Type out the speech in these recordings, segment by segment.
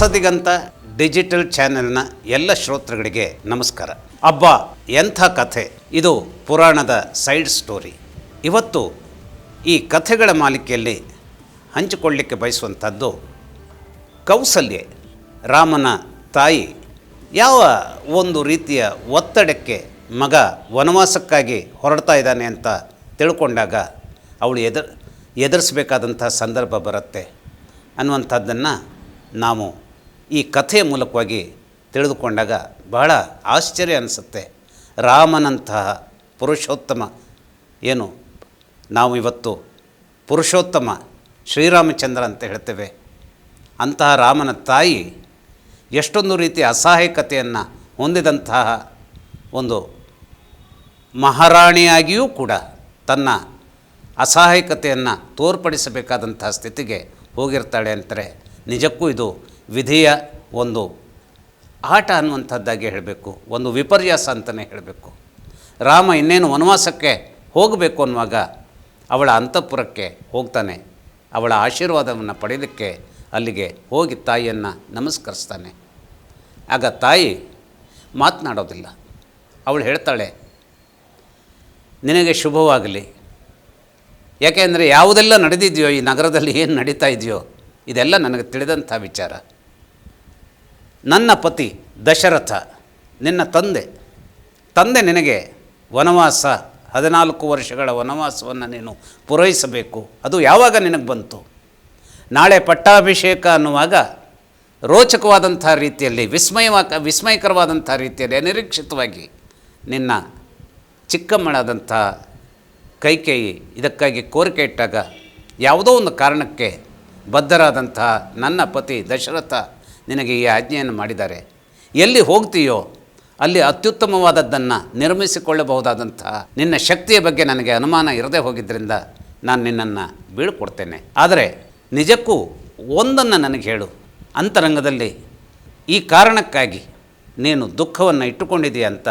Hosadiganta digital ಚಾನೆಲ್ನ ಎಲ್ಲ ಶ್ರೋತೃಗಳಿಗೆ ನಮಸ್ಕಾರ. ಅಬ್ಬಾ ಎಂಥ ಕಥೆ! ಇದು ಪುರಾಣದ ಸೈಡ್ ಸ್ಟೋರಿ. ಇವತ್ತು ಈ ಕಥೆಗಳ ಮಾಲಿಕೆಯಲ್ಲಿ ಹಂಚಿಕೊಳ್ಳಿಕ್ಕೆ ಬಯಸುವಂಥದ್ದು ಕೌಸಲ್ಯೆ, ರಾಮನ ತಾಯಿ. ಯಾವ ಒಂದು ರೀತಿಯ ಒತ್ತಡಕ್ಕೆ ಮಗ ವನವಾಸಕ್ಕಾಗಿ ಹೊರಡ್ತಾ ಇದ್ದಾನೆ ಅಂತ ತಿಳ್ಕೊಂಡಾಗ ಅವಳು ಎದುರಿಸಬೇಕಾದಂಥ ಸಂದರ್ಭ ಬರುತ್ತೆ ಅನ್ನುವಂಥದ್ದನ್ನು ನಾವು ಈ ಕಥೆಯ ಮೂಲಕವಾಗಿ ತಿಳಿದುಕೊಂಡಾಗ ಬಹಳ ಆಶ್ಚರ್ಯ ಅನಿಸುತ್ತೆ. ರಾಮನಂತಹ ಪುರುಷೋತ್ತಮ, ಏನು ನಾವು ಇವತ್ತು ಪುರುಷೋತ್ತಮ ಶ್ರೀರಾಮಚಂದ್ರ ಅಂತ ಹೇಳ್ತೇವೆ, ಅಂತಹ ರಾಮನ ತಾಯಿ ಎಷ್ಟೊಂದು ರೀತಿಯ ಅಸಹಾಯಕತೆಯನ್ನು ಹೊಂದಿದಂತಹ ಒಂದು ಮಹಾರಾಣಿಯಾಗಿಯೂ ಕೂಡ ತನ್ನ ಅಸಹಾಯಕತೆಯನ್ನು ತೋರ್ಪಡಿಸಬೇಕಾದಂತಹ ಸ್ಥಿತಿಗೆ ಹೋಗಿರ್ತಾಳೆ ಅಂತಾರೆ. ನಿಜಕ್ಕೂ ಇದು ವಿಧಿಯ ಒಂದು ಆಟ ಅನ್ನುವಂಥದ್ದಾಗಿ ಹೇಳಬೇಕು, ಒಂದು ವಿಪರ್ಯಾಸ ಅಂತಲೇ ಹೇಳಬೇಕು. ರಾಮ ಇನ್ನೇನು ವನವಾಸಕ್ಕೆ ಹೋಗಬೇಕು ಅನ್ನುವಾಗ ಅವಳ ಅಂತಃಪುರಕ್ಕೆ ಹೋಗ್ತಾನೆ. ಅವಳ ಆಶೀರ್ವಾದವನ್ನು ಪಡೆಯಲಿಕ್ಕೆ ಅಲ್ಲಿಗೆ ಹೋಗಿ ತಾಯಿಯನ್ನು ನಮಸ್ಕರಿಸ್ತಾನೆ. ಆಗ ತಾಯಿ ಮಾತನಾಡೋದಿಲ್ಲ. ಅವಳು ಹೇಳ್ತಾಳೆ, ನಿನಗೆ ಶುಭವಾಗಲಿ. ಯಾಕೆಂದರೆ ಯಾವುದೆಲ್ಲ ನಡೆದಿದೆಯೋ ಈ ನಗರದಲ್ಲಿ, ಏನು ನಡೀತಾ ಇದೆಯೋ ಇದೆಲ್ಲ ನನಗೆ ತಿಳಿದಂಥ ವಿಚಾರ. ನನ್ನ ಪತಿ ದಶರಥ, ನಿನ್ನ ತಂದೆ ನಿನಗೆ ವನವಾಸ 14 ವರ್ಷಗಳ ವನವಾಸವನ್ನು ನೀನು ಪೂರೈಸಬೇಕು. ಅದು ಯಾವಾಗ ನಿನಗೆ ಬಂತು? ನಾಳೆ ಪಟ್ಟಾಭಿಷೇಕ ಅನ್ನುವಾಗ ರೋಚಕವಾದಂಥ ರೀತಿಯಲ್ಲಿ, ವಿಸ್ಮಯಕರವಾದಂಥ ರೀತಿಯಲ್ಲಿ ಅನಿರೀಕ್ಷಿತವಾಗಿ ನಿನ್ನ ಚಿಕ್ಕಮ್ಮಳಾದಂಥ ಕೈಕೇಯಿ ಇದಕ್ಕಾಗಿ ಕೋರಿಕೆ ಇಟ್ಟಾಗ, ಯಾವುದೋ ಒಂದು ಕಾರಣಕ್ಕೆ ಬದ್ಧರಾದಂಥ ನನ್ನ ಪತಿ ದಶರಥ ನಿನಗೆ ಈ ಆಜ್ಞೆಯನ್ನು ಮಾಡಿದ್ದಾರೆ. ಎಲ್ಲಿ ಹೋಗ್ತೀಯೋ ಅಲ್ಲಿ ಅತ್ಯುತ್ತಮವಾದದ್ದನ್ನು ನಿರ್ಮಿಸಿಕೊಳ್ಳಬಹುದಾದಂಥ ನಿನ್ನ ಶಕ್ತಿಯ ಬಗ್ಗೆ ನನಗೆ ಅನುಮಾನ ಇರದೇ ಹೋಗಿದ್ದರಿಂದ ನಾನು ನಿನ್ನನ್ನು ಬೀಳ್ಕೊಡ್ತೇನೆ. ಆದರೆ ನಿಜಕ್ಕೂ ಒಂದನ್ನು ನನಗೆ ಹೇಳು, ಅಂತರಂಗದಲ್ಲಿ ಈ ಕಾರಣಕ್ಕಾಗಿ ನೀನು ದುಃಖವನ್ನು ಇಟ್ಟುಕೊಂಡಿದೆಯಾ ಅಂತ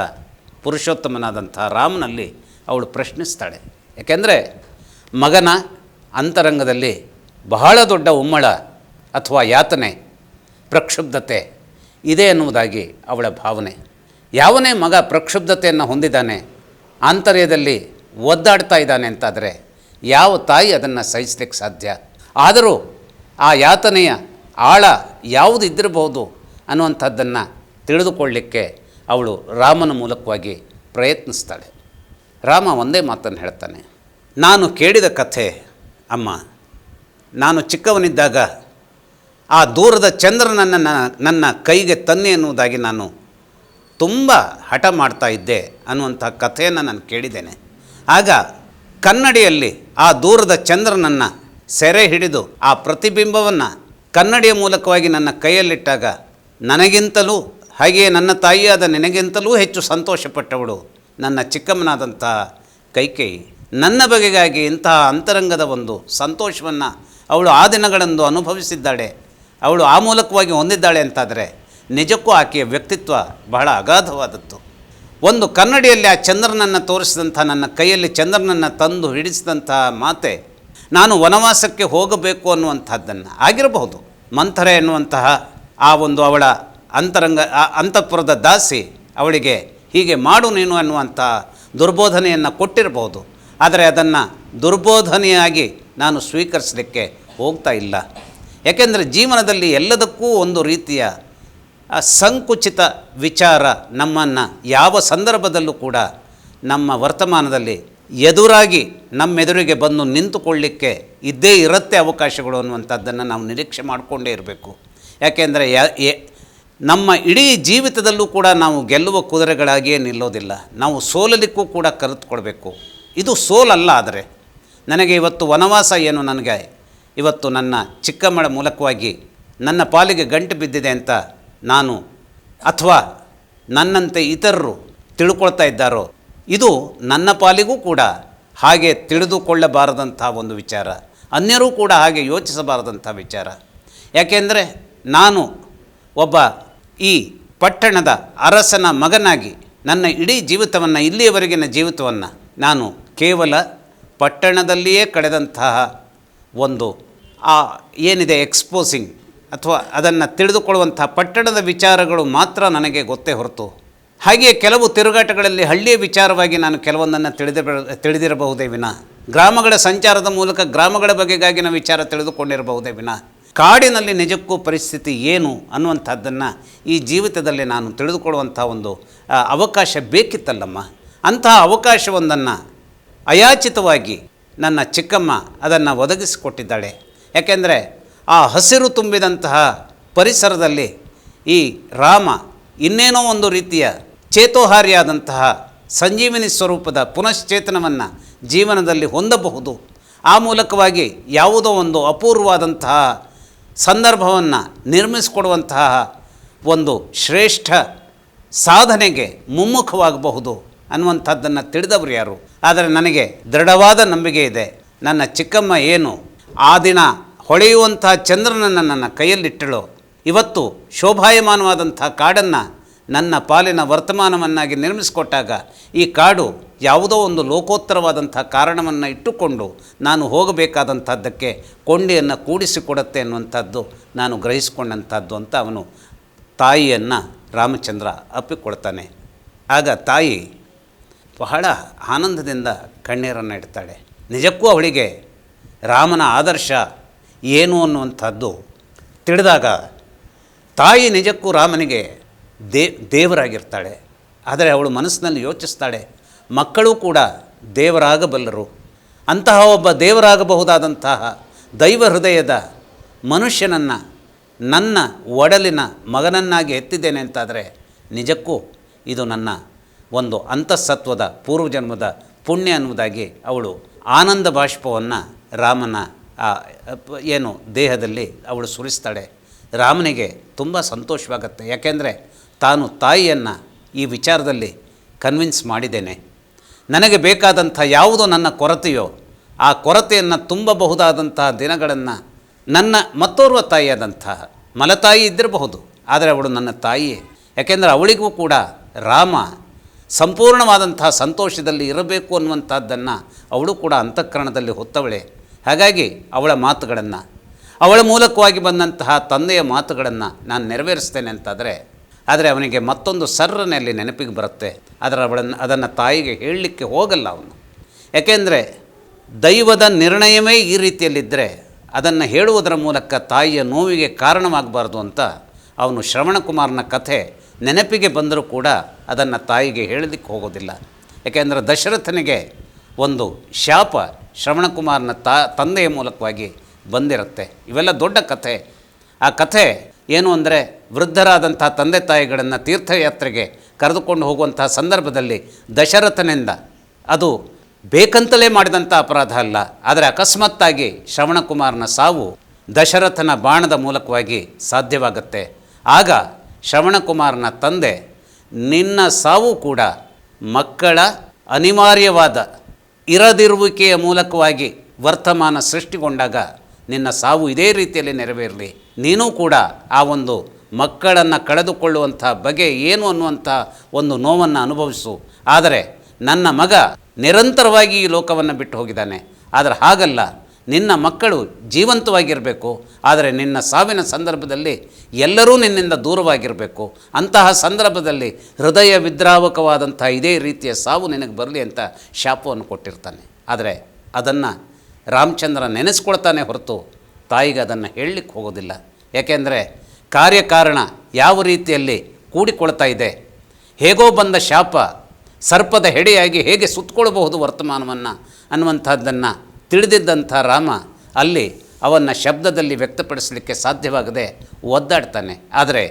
ಪುರುಷೋತ್ತಮನಾದಂಥ ರಾಮನಲ್ಲಿ ಅವಳು ಪ್ರಶ್ನಿಸ್ತಾಳೆ. ಯಾಕೆಂದರೆ ಮಗನ ಅಂತರಂಗದಲ್ಲಿ ಬಹಳ ದೊಡ್ಡ ಉಮ್ಮಳ ಅಥವಾ ಯಾತನೆ, ಪ್ರಕ್ಷುಬ್ಧತೆ ಇದೆ ಎನ್ನುವುದಾಗಿ ಅವಳ ಭಾವನೆ. ಯಾವನೇ ಮಗ ಪ್ರಕ್ಷುಬ್ಧತೆಯನ್ನು ಹೊಂದಿದ್ದಾನೆ, ಆಂತರ್ಯದಲ್ಲಿ ಒದ್ದಾಡ್ತಾ ಇದ್ದಾನೆ ಅಂತಾದರೆ ಯಾವ ತಾಯಿ ಅದನ್ನು ಸಹಿಸಲಿಕ್ಕೆ ಸಾಧ್ಯ? ಆದರೂ ಆ ಯಾತನೆಯ ಆಳ ಯಾವುದು ಇದ್ದಿರಬಹುದು ಅನ್ನುವಂಥದ್ದನ್ನು ತಿಳಿದುಕೊಳ್ಳಲಿಕ್ಕೆ ಅವಳು ರಾಮನ ಮೂಲಕವಾಗಿ ಪ್ರಯತ್ನಿಸ್ತಾಳೆ. ರಾಮ ಒಂದೇ ಮಾತನ್ನು ಹೇಳ್ತಾನೆ, ನಾನು ಕೇಳಿದ ಕಥೆ ಅಮ್ಮ. ನಾನು ಚಿಕ್ಕವನಿದ್ದಾಗ ಆ ದೂರದ ಚಂದ್ರನನ್ನು ನನ್ನ ಕೈಗೆ ತನ್ನಿ ಎನ್ನುವುದಾಗಿ ನಾನು ತುಂಬ ಹಠ ಮಾಡ್ತಾ ಇದ್ದೆ ಅನ್ನುವಂಥ ಕಥೆಯನ್ನು ನಾನು ಕೇಳಿದ್ದೇನೆ. ಆಗ ಕನ್ನಡಿಯಲ್ಲಿ ಆ ದೂರದ ಚಂದ್ರನನ್ನು ಸೆರೆ ಹಿಡಿದು ಆ ಪ್ರತಿಬಿಂಬವನ್ನು ಕನ್ನಡಿಯ ಮೂಲಕವಾಗಿ ನನ್ನ ಕೈಯಲ್ಲಿಟ್ಟಾಗ ನನಗಿಂತಲೂ, ಹಾಗೆಯೇ ನನ್ನ ತಾಯಿಯಾದ ನಿನಗಿಂತಲೂ ಹೆಚ್ಚು ಸಂತೋಷಪಟ್ಟವಳು ನನ್ನ ಚಿಕ್ಕಮ್ಮನಾದಂಥ ಕೈಕೇಯಿ. ನನ್ನ ಬಗೆಗಾಗಿ ಇಂತಹ ಅಂತರಂಗದ ಒಂದು ಸಂತೋಷವನ್ನು ಅವಳು ಆ ದಿನಗಳಂದು ಅನುಭವಿಸಿದ್ದಾಳೆ, ಅವಳು ಆ ಮೂಲಕವಾಗಿ ಹೊಂದಿದ್ದಾಳೆ ಅಂತಾದರೆ ನಿಜಕ್ಕೂ ಆಕೆಯ ವ್ಯಕ್ತಿತ್ವ ಬಹಳ ಅಗಾಧವಾದದ್ದು. ಒಂದು ಕನ್ನಡಿಯಲ್ಲಿ ಆ ಚಂದ್ರನನ್ನು ತೋರಿಸಿದಂಥ, ನನ್ನ ಕೈಯಲ್ಲಿ ಚಂದ್ರನನ್ನು ತಂದು ಹಿಡಿಸಿದಂಥ ಮಾತೆ ನಾನು ವನವಾಸಕ್ಕೆ ಹೋಗಬೇಕು ಅನ್ನುವಂಥದ್ದನ್ನು ಆಗಿರಬಹುದು. ಮಂಥರೆ ಎನ್ನುವಂತಹ ಆ ಒಂದು ಅವಳ ಅಂತಃಪುರದ ದಾಸಿ ಅವಳಿಗೆ ಹೀಗೆ ಮಾಡು ನೀನು ಅನ್ನುವಂಥ ದುರ್ಬೋಧನೆಯನ್ನು ಕೊಟ್ಟಿರಬಹುದು. ಆದರೆ ಅದನ್ನು ದುರ್ಬೋಧನೆಯಾಗಿ ನಾನು ಸ್ವೀಕರಿಸಲಿಕ್ಕೆ ಹೋಗ್ತಾ ಇಲ್ಲ. ಯಾಕೆಂದರೆ ಜೀವನದಲ್ಲಿ ಎಲ್ಲದಕ್ಕೂ ಒಂದು ರೀತಿಯ ಸಂಕುಚಿತ ವಿಚಾರ ನಮ್ಮನ್ನು ಯಾವ ಸಂದರ್ಭದಲ್ಲೂ ಕೂಡ ನಮ್ಮ ವರ್ತಮಾನದಲ್ಲಿ ಎದುರಾಗಿ ನಮ್ಮೆದುರಿಗೆ ಬಂದು ನಿಂತುಕೊಳ್ಳಿಕ್ಕೆ ಇದ್ದೇ ಇರುತ್ತೆ ಅವಕಾಶಗಳು ಅನ್ನುವಂಥದ್ದನ್ನು ನಾವು ನಿರೀಕ್ಷೆ ಮಾಡಿಕೊಂಡೇ ಇರಬೇಕು. ಯಾಕೆಂದರೆ ನಮ್ಮ ಇಡೀ ಜೀವಿತದಲ್ಲೂ ಕೂಡ ನಾವು ಗೆಲ್ಲುವ ಕುದುರೆಗಳಾಗಿಯೇ ನಿಲ್ಲೋದಿಲ್ಲ, ನಾವು ಸೋಲಲಿಕ್ಕೂ ಕೂಡ ಕಲಿತುಕೊಳ್ಬೇಕು. ಇದು ಸೋಲಲ್ಲ. ಆದರೆ ನನಗೆ ಇವತ್ತು ವನವಾಸ ಏನು, ನನಗೆ ಇವತ್ತು ನನ್ನ ಚಿಕ್ಕಮ್ಮಳ ಮೂಲಕವಾಗಿ ನನ್ನ ಪಾಲಿಗೆ ಗಂಟು ಬಿದ್ದಿದೆ ಅಂತ ನಾನು ಅಥವಾ ನನ್ನಂತೆ ಇತರರು ತಿಳ್ಕೊಳ್ತಾ ಇದ್ದಾರೋ, ಇದು ನನ್ನ ಪಾಲಿಗೂ ಕೂಡ ಹಾಗೆ ತಿಳಿದುಕೊಳ್ಳಬಾರದಂಥ ಒಂದು ವಿಚಾರ, ಅನ್ಯರೂ ಕೂಡ ಹಾಗೆ ಯೋಚಿಸಬಾರದಂಥ ವಿಚಾರ. ಯಾಕೆಂದರೆ ನಾನು ಒಬ್ಬ ಈ ಪಟ್ಟಣದ ಅರಸನ ಮಗನಾಗಿ ನನ್ನ ಇಡೀ ಜೀವಿತವನ್ನು, ಇಲ್ಲಿಯವರೆಗಿನ ಜೀವಿತವನ್ನು ನಾನು ಕೇವಲ ಪಟ್ಟಣದಲ್ಲಿಯೇ ಕಳೆದಂತಹ ಒಂದು ಏನಿದೆ ಎಕ್ಸ್ಪೋಸಿಂಗ್ ಅಥವಾ ಅದನ್ನು ತಿಳಿದುಕೊಳ್ಳುವಂಥ ಪಟ್ಟಣದ ವಿಚಾರಗಳು ಮಾತ್ರ ನನಗೆ ಗೊತ್ತೇ ಹೊರತು, ಹಾಗೆಯೇ ಕೆಲವು ತಿರುಗಾಟಗಳಲ್ಲಿ ಹಳ್ಳಿಯ ವಿಚಾರವಾಗಿ ನಾನು ಕೆಲವೊಂದನ್ನು ತಿಳಿದಿರಬಹುದೇ ವಿನಃ, ಗ್ರಾಮಗಳ ಸಂಚಾರದ ಮೂಲಕ ಗ್ರಾಮಗಳ ಬಗೆಗಾಗಿನ ವಿಚಾರ ತಿಳಿದುಕೊಂಡಿರಬಹುದೇ ವಿನಃ, ಕಾಡಿನಲ್ಲಿ ನಿಜಕ್ಕೂ ಪರಿಸ್ಥಿತಿ ಏನು ಅನ್ನುವಂಥದ್ದನ್ನು ಈ ಜೀವಿತದಲ್ಲಿ ನಾನು ತಿಳಿದುಕೊಳ್ಳುವಂಥ ಒಂದು ಅವಕಾಶ ಬೇಕಿತ್ತಲ್ಲಮ್ಮ. ಅಂತಹ ಅವಕಾಶವೊಂದನ್ನು ಅಯಾಚಿತವಾಗಿ ನನ್ನ ಚಿಕ್ಕಮ್ಮ ಅದನ್ನು ಒದಗಿಸಿಕೊಟ್ಟಿದ್ದಾಳೆ. ಯಾಕೆಂದರೆ ಆ ಹಸಿರು ತುಂಬಿದಂತಹ ಪರಿಸರದಲ್ಲಿ ಈ ರಾಮ ಇನ್ನೇನೋ ಒಂದು ರೀತಿಯ ಚೇತೋಹಾರಿಯಾದಂತಹ ಸಂಜೀವಿನಿ ಸ್ವರೂಪದ ಪುನಶ್ಚೇತನವನ್ನು ಜೀವನದಲ್ಲಿ ಹೊಂದಬಹುದು. ಆ ಮೂಲಕವಾಗಿ ಯಾವುದೋ ಒಂದು ಅಪೂರ್ವವಾದಂತಹ ಸಂದರ್ಭವನ್ನು ನಿರ್ಮಿಸಿಕೊಡುವಂತಹ ಒಂದು ಶ್ರೇಷ್ಠ ಸಾಧನೆಗೆ ಮುಮ್ಮುಖವಾಗಬಹುದು ಅನ್ನುವಂಥದ್ದನ್ನು ತಿಳಿದವರು ಯಾರು? ಆದರೆ ನನಗೆ ದೃಢವಾದ ನಂಬಿಕೆ ಇದೆ. ನನ್ನ ಚಿಕ್ಕಮ್ಮ ಏನು ಆ ದಿನ ಹೊಳೆಯುವಂಥ ಚಂದ್ರನನ್ನು ನನ್ನ ಕೈಯಲ್ಲಿಟ್ಟಳು, ಇವತ್ತು ಶೋಭಾಯಮಾನವಾದಂಥ ಕಾಡನ್ನು ನನ್ನ ಪಾಲಿನ ವರ್ತಮಾನವನ್ನಾಗಿ ನಿರ್ಮಿಸಿಕೊಟ್ಟಾಗ ಈ ಕಾಡು ಯಾವುದೋ ಒಂದು ಲೋಕೋತ್ತರವಾದಂಥ ಕಾರಣವನ್ನು ಇಟ್ಟುಕೊಂಡು ನಾನು ಹೋಗಬೇಕಾದಂಥದ್ದಕ್ಕೆ ಕೊಂಡಿಯನ್ನು ಕೂಡಿಸಿಕೊಡುತ್ತೆ ಅನ್ನುವಂಥದ್ದು ನಾನು ಗ್ರಹಿಸಿಕೊಂಡಂಥದ್ದು ಅಂತ ಅವನು ತಾಯಿಯನ್ನು ರಾಮಚಂದ್ರ ಅಪ್ಪಿಕೊಳ್ತಾನೆ. ಆಗ ತಾಯಿ ಬಹಳ ಆನಂದದಿಂದ ಕಣ್ಣೀರನ್ನು ಇಡ್ತಾಳೆ. ನಿಜಕ್ಕೂ ಅವಳಿಗೆ ರಾಮನ ಆದರ್ಶ ಏನು ಅನ್ನುವಂಥದ್ದು ತಿಳಿದಾಗ ತಾಯಿ ನಿಜಕ್ಕೂ ರಾಮನಿಗೆ ದೇವರಾಗಿರ್ತಾಳೆ. ಆದರೆ ಅವಳು ಮನಸ್ಸಿನಲ್ಲಿ ಯೋಚಿಸ್ತಾಳೆ, ಮಕ್ಕಳು ಕೂಡ ದೇವರಾಗಬಲ್ಲರು, ಅಂತಹ ಒಬ್ಬ ದೇವರಾಗಬಹುದಾದಂತಹ ದೈವ ಹೃದಯದ ಮನುಷ್ಯನನ್ನು ನನ್ನ ಒಡಲಿನ ಮಗನನ್ನಾಗಿ ಎತ್ತಿದ್ದೇನೆ ಅಂತಾದರೆ ನಿಜಕ್ಕೂ ಇದು ನನ್ನ ಒಂದು ಅಂತಃಸತ್ವದ ಪೂರ್ವಜನ್ಮದ ಪುಣ್ಯ ಅನ್ನುವುದಾಗಿ ಅವಳು ಆನಂದ ಬಾಷ್ಪವನ್ನು ರಾಮನ ಏನು ದೇಹದಲ್ಲಿ ಅವಳು ಸುರಿಸ್ತಾಳೆ. ರಾಮನಿಗೆ ತುಂಬ ಸಂತೋಷವಾಗುತ್ತೆ. ಯಾಕೆಂದರೆ ತಾನು ತಾಯಿಯನ್ನು ಈ ವಿಚಾರದಲ್ಲಿ ಕನ್ವಿನ್ಸ್ ಮಾಡಿದ್ದೇನೆ. ನನಗೆ ಬೇಕಾದಂಥ ಯಾವುದೋ ನನ್ನ ಕೊರತೆಯೋ ಆ ಕೊರತೆಯನ್ನು ತುಂಬಬಹುದಾದಂತಹ ದಿನಗಳನ್ನು ನನ್ನ ಮತ್ತೋರ್ವ ತಾಯಿಯಾದಂತಹ ಮಲತಾಯಿ ಇದ್ದಿರಬಹುದು, ಆದರೆ ಅವಳು ನನ್ನ ತಾಯಿಯೇ. ಯಾಕೆಂದರೆ ಅವಳಿಗೂ ಕೂಡ ರಾಮ ಸಂಪೂರ್ಣವಾದಂತಹ ಸಂತೋಷದಲ್ಲಿ ಇರಬೇಕು ಅನ್ನುವಂಥದ್ದನ್ನು ಅವಳು ಕೂಡ ಅಂತಃಕರಣದಲ್ಲಿ ಹೊತ್ತವಳೆ. ಹಾಗಾಗಿ ಅವಳ ಮಾತುಗಳನ್ನು, ಅವಳ ಮೂಲಕವಾಗಿ ಬಂದಂತಹ ತಂದೆಯ ಮಾತುಗಳನ್ನು ನಾನು ನೆರವೇರಿಸ್ತೇನೆ ಅಂತಾದರೆ, ಆದರೆ ಅವನಿಗೆ ಮತ್ತೊಂದು ಸರ್ರನೆ ಅಲ್ಲಿ ನೆನಪಿಗೆ ಬರುತ್ತೆ. ಆದರೆ ಅದನ್ನು ತಾಯಿಗೆ ಹೇಳಲಿಕ್ಕೆ ಹೋಗಲ್ಲ ಅವನು. ಯಾಕೆಂದರೆ ದೈವದ ನಿರ್ಣಯವೇ ಈ ರೀತಿಯಲ್ಲಿದ್ದರೆ ಅದನ್ನು ಹೇಳುವುದರ ಮೂಲಕ ತಾಯಿಯ ನೋವಿಗೆ ಕಾರಣವಾಗಬಾರ್ದು ಅಂತ ಅವನು ಶ್ರವಣಕುಮಾರನ ಕಥೆ ನೆನಪಿಗೆ ಬಂದರೂ ಕೂಡ ಅದನ್ನು ತಾಯಿಗೆ ಹೇಳಲಿಕ್ಕೆ ಹೋಗೋದಿಲ್ಲ. ಯಾಕೆಂದರೆ ದಶರಥನಿಗೆ ಒಂದು ಶಾಪ ಶ್ರವಣಕುಮಾರನ ತಂದೆಯ ಮೂಲಕವಾಗಿ ಬಂದಿರುತ್ತೆ. ಇವೆಲ್ಲ ದೊಡ್ಡ ಕಥೆ. ಆ ಕಥೆ ಏನು ಅಂದರೆ, ವೃದ್ಧರಾದಂಥ ತಂದೆ ತಾಯಿಗಳನ್ನು ತೀರ್ಥಯಾತ್ರೆಗೆ ಕರೆದುಕೊಂಡು ಹೋಗುವಂಥ ಸಂದರ್ಭದಲ್ಲಿ ದಶರಥನಿಂದ ಅದು ಬೇಕಂತಲೇ ಮಾಡಿದಂಥ ಅಪರಾಧ ಅಲ್ಲ, ಆದರೆ ಅಕಸ್ಮಾತ್ತಾಗಿ ಶ್ರವಣಕುಮಾರನ ಸಾವು ದಶರಥನ ಬಾಣದ ಮೂಲಕವಾಗಿ ಸಾಧ್ಯವಾಗುತ್ತೆ. ಆಗ ಶ್ರವಣಕುಮಾರನ ತಂದೆ, ನಿನ್ನ ಸಾವು ಕೂಡ ಮಕ್ಕಳ ಅನಿವಾರ್ಯವಾದ ಇರದಿರುವಿಕೆಯ ಮೂಲಕವಾಗಿ ವರ್ತಮಾನ ಸೃಷ್ಟಿಗೊಂಡಾಗ ನಿನ್ನ ಸಾವು ಇದೇ ರೀತಿಯಲ್ಲಿ ನೆರವೇರಲಿ, ನೀನೂ ಕೂಡ ಆ ಒಂದು ಮಕ್ಕಳನ್ನು ಕಳೆದುಕೊಳ್ಳುವಂಥ ಬಗೆ ಏನು ಅನ್ನುವಂಥ ಒಂದು ನೋವನ್ನು ಅನುಭವಿಸು. ಆದರೆ ನನ್ನ ಮಗ ನಿರಂತರವಾಗಿ ಈ ಲೋಕವನ್ನು ಬಿಟ್ಟು ಹೋಗಿದ್ದಾನೆ, ಆದರೆ ಹಾಗಲ್ಲ, ನಿನ್ನ ಮಕ್ಕಳು ಜೀವಂತವಾಗಿರಬೇಕು, ಆದರೆ ನಿನ್ನ ಸಾವಿನ ಸಂದರ್ಭದಲ್ಲಿ ಎಲ್ಲರೂ ನಿನ್ನಿಂದ ದೂರವಾಗಿರಬೇಕು. ಅಂತಹ ಸಂದರ್ಭದಲ್ಲಿ ಹೃದಯ ವಿದ್ರಾವಕವಾದಂಥ ಇದೇ ರೀತಿಯ ಸಾವು ನಿನಗೆ ಬರಲಿ ಅಂತ ಶಾಪವನ್ನು ಕೊಟ್ಟಿರ್ತಾನೆ. ಆದರೆ ಅದನ್ನು ರಾಮಚಂದ್ರ ನೆನೆಸ್ಕೊಳ್ತಾನೆ ಹೊರತು ತಾಯಿಗೆ ಅದನ್ನು ಹೇಳಲಿಕ್ಕೆ ಹೋಗೋದಿಲ್ಲ. ಯಾಕೆಂದರೆ ಕಾರ್ಯಕಾರಣ ಯಾವ ರೀತಿಯಲ್ಲಿ ಕೂಡಿಕೊಳ್ತಾ ಇದೆ, ಹೇಗೋ ಬಂದ ಶಾಪ ಸರ್ಪದ ಹೆಡೆಯಾಗಿ ಹೇಗೆ ಸುತ್ತಕೊಳ್ಬಹುದು ವರ್ತಮಾನವನ್ನು ಅನ್ನುವಂಥದ್ದನ್ನು ತಿಳಿದಿದ್ದಂಥ ರಾಮ ಅಲ್ಲಿ ಅವನ್ನು ಶಬ್ದದಲ್ಲಿ ವ್ಯಕ್ತಪಡಿಸಲಿಕ್ಕೆ ಸಾಧ್ಯವಾಗದೆ ಒದ್ದಾಡ್ತಾನೆ. ಆದರೆ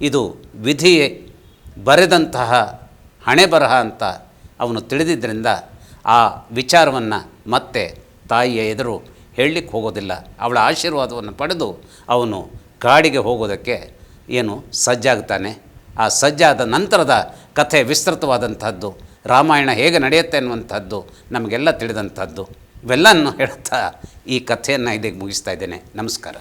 ಇದು ವಿಧಿ ಬರೆದಂತಹ ಹಣೆ ಬರಹ ಅಂತ ಅವನು ತಿಳಿದಿದ್ದರಿಂದ ಆ ವಿಚಾರವನ್ನು ಮತ್ತೆ ತಾಯಿಯ ಎದುರು ಹೇಳಲಿಕ್ಕೆ ಹೋಗೋದಿಲ್ಲ. ಅವಳ ಆಶೀರ್ವಾದವನ್ನು ಪಡೆದು ಅವನು ಕಾಡಿಗೆ ಹೋಗೋದಕ್ಕೆ ಏನು ಸಜ್ಜಾಗ್ತಾನೆ. ಆ ಸಜ್ಜಾದ ನಂತರದ ಕಥೆ ವಿಸ್ತೃತವಾದಂಥದ್ದು, ರಾಮಾಯಣ ಹೇಗೆ ನಡೆಯುತ್ತೆ ಅನ್ನುವಂಥದ್ದು ನಮಗೆಲ್ಲ ತಿಳಿದಂಥದ್ದು. ಇವೆಲ್ಲವನ್ನು ಹೇಳ್ತಾ ಈ ಕಥೆಯನ್ನು ಇದಕ್ಕೆ ಮುಗಿಸ್ತಾ ಇದ್ದೇನೆ. ನಮಸ್ಕಾರ.